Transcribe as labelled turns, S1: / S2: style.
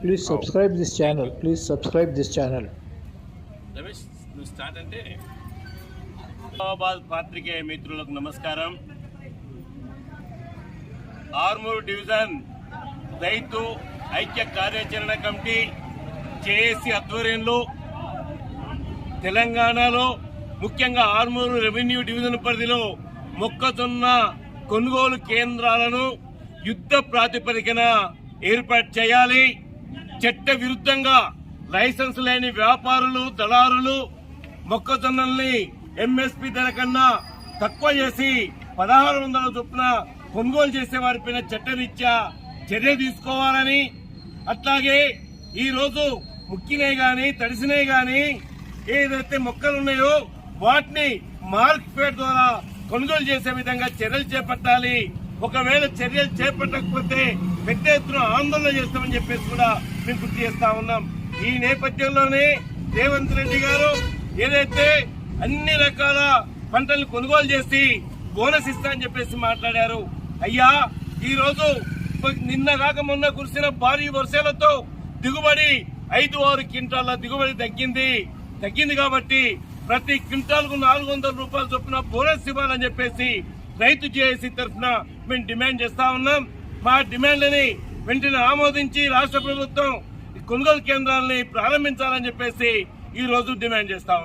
S1: Please subscribe this channel. Please subscribe this channel.
S2: Ramesh నువ్వు start అంటే హైదరాబాద్ పాత్రికేయ మిత్రులకు నమస్కారం. ఆర్మూర్ డివిజన్ రైతు ఐక్య కార్యాచరణ కమిటీ జేఏసీ ఆధ్వర్యంలో తెలంగాణలో ముఖ్యంగా ఆర్మూరు రెవెన్యూ డివిజన్ పరిధిలో మొక్కజొన్న కొనుగోలు కేంద్రాలను యుద్ధ ప్రాతిపదికన ఏర్పాటు చేయాలి. చట్ట విరుద్ధంగా లైసెన్స్ లేని వ్యాపారులు దళారులు మొక్కజొన్నల్ని ఎంఎస్పీ ధర కన్నా తక్కువ చేసి 1600 చొప్పున కొనుగోలు చేసే వారిపైన చట్టరీత్యా చర్య తీసుకోవాలని, అట్లాగే ఈ రోజు ముక్కినాయి గాని తడిసినాయి గాని ఏదైతే మొక్కలున్నాయో వాటిని మార్కెట్ ద్వారా కొనుగోలు చేసే విధంగా చర్యలు చేపట్టాలి. ఒకవేళ చర్యలు చేపట్టకపోతే పెద్ద ఎత్తున ఆందోళన చేస్తామని చెప్పేసి కూడా మేము గుర్తు చేస్తా ఉన్నాం. ఈ నేపథ్యంలోనే రేవంత్ రెడ్డి గారు ఏదైతే అన్ని రకాల పంటలు కొనుగోలు చేసి బోనస్ ఇస్తా అని చెప్పేసి మాట్లాడారు. అయ్యా, ఈ రోజు నిన్న కాక మొన్న కురిసిన భారీ వర్షాలతో దిగుబడి 5-6 క్వింటాల దిగుబడి తగ్గింది కాబట్టి ప్రతి క్వింటాల్కు 400 రూపాయల చొప్పున బోనస్ ఇవ్వాలని చెప్పేసి రైతు జేఏసీ తరఫున మేము డిమాండ్ చేస్తా ఉన్నాం. మా డిమాండ్లని వెంటనే ఆమోదించి రాష్ట్ర ప్రభుత్వం కొనుగోలు కేంద్రాలని ప్రారంభించాలని చెప్పేసి ఈ రోజు డిమాండ్ చేస్తా ఉన్నాం.